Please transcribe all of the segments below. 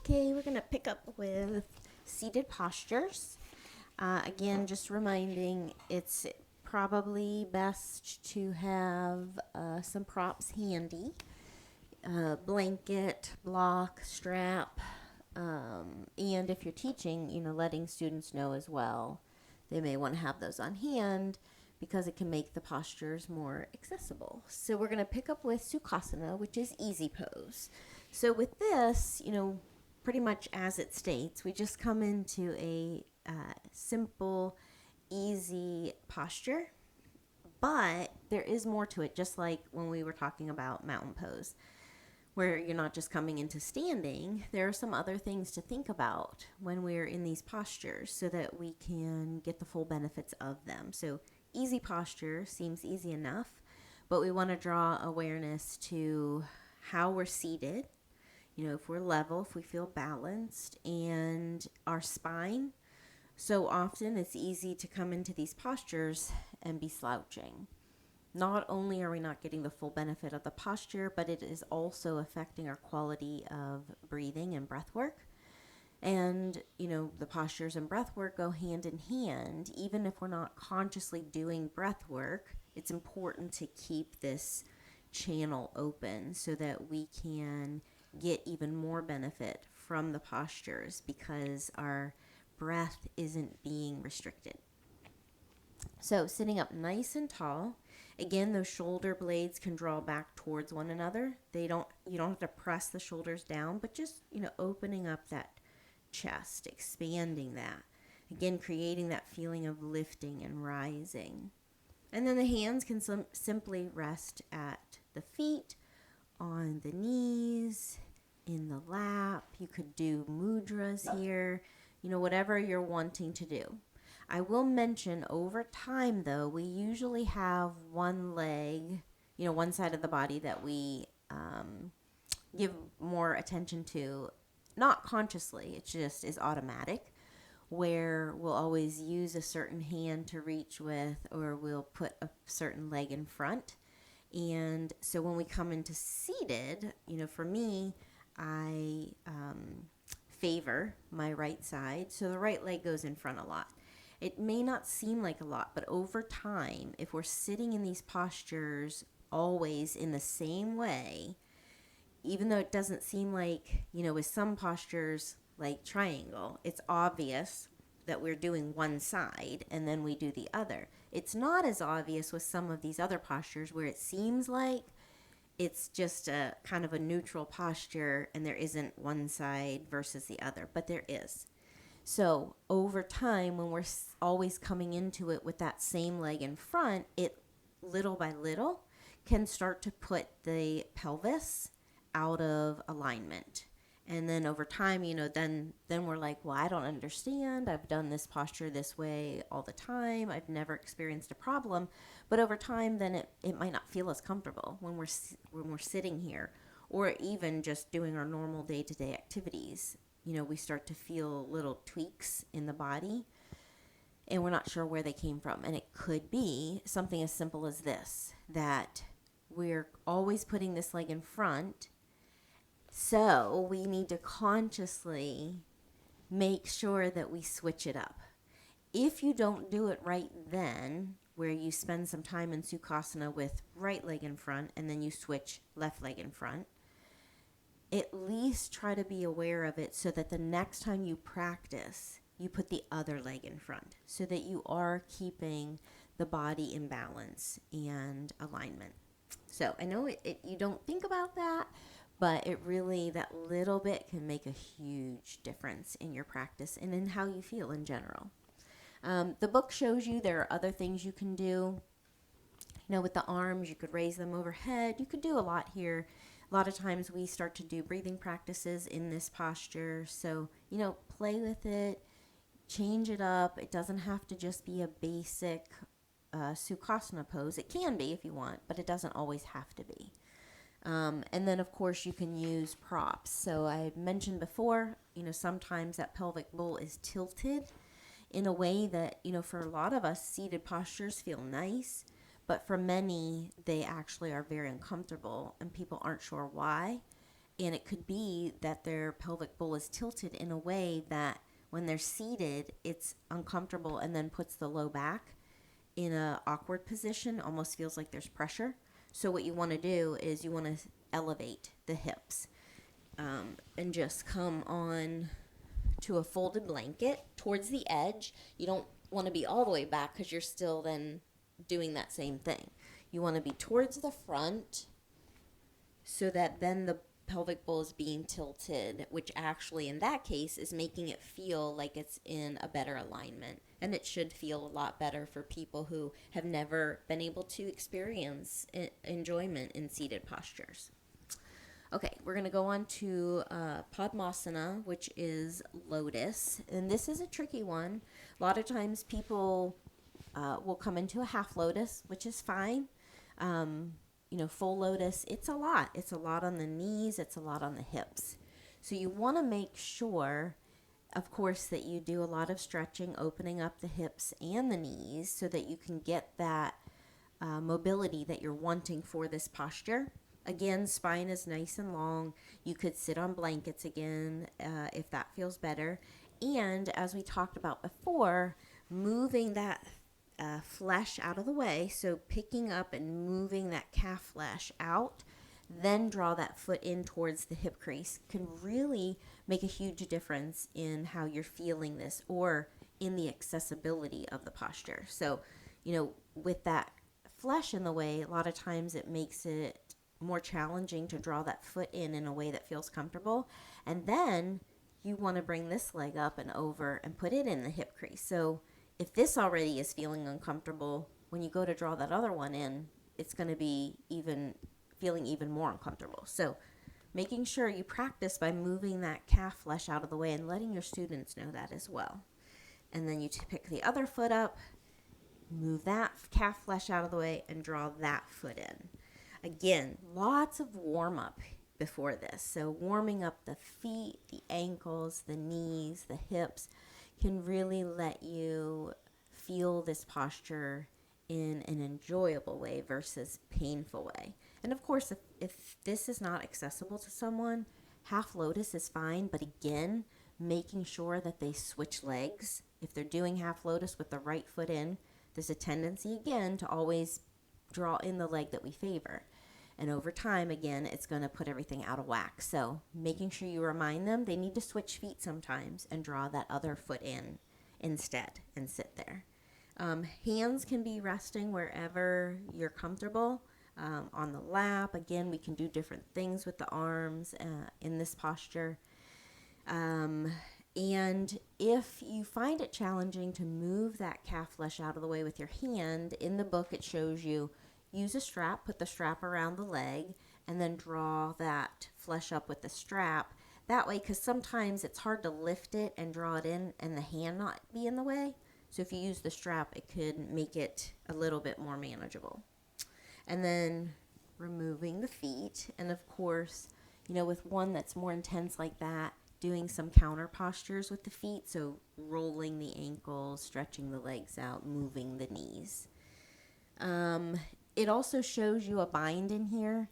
Okay, we're going to pick up with seated postures. Again, just reminding it's probably best to have some props handy, blanket, block, strap, and if you're teaching, letting students know as well. They may want to have those on hand because it can make the postures more accessible. So we're going to pick up with Sukhasana, which is easy pose. So with this, pretty much as it states, we just come into a simple, easy posture, but there is more to it, just like when we were talking about mountain pose, where you're not just coming into standing. There are some other things to think about when we're in these postures so that we can get the full benefits of them. So easy posture seems easy enough, but we want to draw awareness to how we're seated, if we're level, if we feel balanced, and our spine. So often it's easy to come into these postures and be slouching. Not only are we not getting the full benefit of the posture, but it is also affecting our quality of breathing and breath work. And, the postures and breath work go hand in hand. Even if we're not consciously doing breath work, it's important to keep this channel open so that we can get even more benefit from the postures because our breath isn't being restricted. So sitting up nice and tall. Again, those shoulder blades can draw back towards one another. You don't have to press the shoulders down, but just, opening up that chest, expanding that. Again, creating that feeling of lifting and rising. And then the hands can simply rest at the feet, on the knees, in the lap. You could do mudras here, whatever you're wanting to do. I will mention over time, though, we usually have one leg, one side of the body that we give more attention to, not consciously, it just is automatic, where we'll always use a certain hand to reach with, or we'll put a certain leg in front. And so when we come into seated, for me, I favor my right side. So the right leg goes in front a lot. It may not seem like a lot, but over time, if we're sitting in these postures always in the same way, even though it doesn't seem like, with some postures like triangle, it's obvious that we're doing one side and then we do the other. It's not as obvious with some of these other postures where it seems like it's just a kind of a neutral posture and there isn't one side versus the other, but there is. So over time, when we're always coming into it with that same leg in front, it little by little can start to put the pelvis out of alignment. And then over time, then we're like, well, I don't understand. I've done this posture this way all the time. I've never experienced a problem. But over time, then it might not feel as comfortable when we're sitting here, or even just doing our normal day-to-day activities. We start to feel little tweaks in the body, and we're not sure where they came from. And it could be something as simple as this, that we're always putting this leg in front, so we need to consciously make sure that we switch it up. If you don't do it right then, where you spend some time in Sukhasana with right leg in front and then you switch left leg in front, at least try to be aware of it so that the next time you practice, you put the other leg in front so that you are keeping the body in balance and alignment. So I know you don't think about that, but it really, that little bit can make a huge difference in your practice and in how you feel in general. The book shows you there are other things you can do. With the arms, you could raise them overhead. You could do a lot here. A lot of times we start to do breathing practices in this posture. So, play with it, change it up. It doesn't have to just be a basic Sukhasana pose. It can be if you want, but it doesn't always have to be. And then, of course, you can use props. So I mentioned before, sometimes that pelvic bowl is tilted in a way that, for a lot of us, seated postures feel nice. But for many, they actually are very uncomfortable, and people aren't sure why. And it could be that their pelvic bowl is tilted in a way that when they're seated, it's uncomfortable and then puts the low back in a awkward position, almost feels like there's pressure. So what you want to do is you want to elevate the hips, and just come on to a folded blanket towards the edge. You don't want to be all the way back because you're still then doing that same thing. You want to be towards the front so that then the pelvic bowl is being tilted, which actually in that case is making it feel like it's in a better alignment. And it should feel a lot better for people who have never been able to experience enjoyment in seated postures. Okay, we're going to go on to Padmasana, which is lotus. And this is a tricky one. A lot of times people will come into a half lotus, which is fine. Full lotus, it's a lot. It's a lot on the knees. It's a lot on the hips. So you want to make sure, of course, that you do a lot of stretching, opening up the hips and the knees so that you can get that mobility that you're wanting for this posture. Again, spine is nice and long. You could sit on blankets again if that feels better. And as we talked about before, moving that flesh out of the way, so picking up and moving that calf flesh out, then draw that foot in towards the hip crease, can really make a huge difference in how you're feeling this or in the accessibility of the posture. So, with that flesh in the way, a lot of times it makes it more challenging to draw that foot in a way that feels comfortable. And then you want to bring this leg up and over and put it in the hip crease. So if this already is feeling uncomfortable, when you go to draw that other one in, it's going to be feeling even more uncomfortable. So making sure you practice by moving that calf flesh out of the way and letting your students know that as well. And then you pick the other foot up, move that calf flesh out of the way, and draw that foot in. Again, lots of warm up before this. So warming up the feet, the ankles, the knees, the hips can really let you feel this posture in an enjoyable way versus painful way. And of course, if this is not accessible to someone, half lotus is fine, but again, making sure that they switch legs. If they're doing half lotus with the right foot in, there's a tendency again to always draw in the leg that we favor. And over time, again, it's going to put everything out of whack. So making sure you remind them they need to switch feet sometimes and draw that other foot in instead and sit there. Hands can be resting wherever you're comfortable. On the lap, again, we can do different things with the arms in this posture. And if you find it challenging to move that calf flesh out of the way with your hand, in the book it shows you use a strap, put the strap around the leg, and then draw that flesh up with the strap. That way, because sometimes it's hard to lift it and draw it in and the hand not be in the way. So if you use the strap, it could make it a little bit more manageable. And then removing the feet. And of course, with one that's more intense like that, doing some counter postures with the feet. So rolling the ankles, stretching the legs out, moving the knees. It also shows you a bind in here.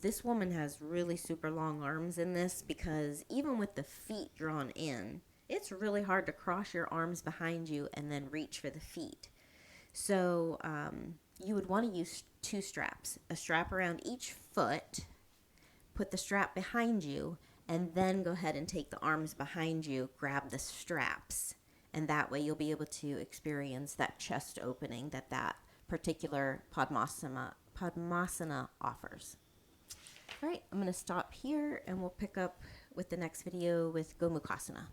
This woman has really super long arms in this because even with the feet drawn in, it's really hard to cross your arms behind you and then reach for the feet. So you would want to use two straps, a strap around each foot, put the strap behind you, and then go ahead and take the arms behind you, grab the straps, and that way you'll be able to experience that chest opening that particular Padmasana offers. All right, I'm going to stop here and we'll pick up with the next video with Gomukhasana.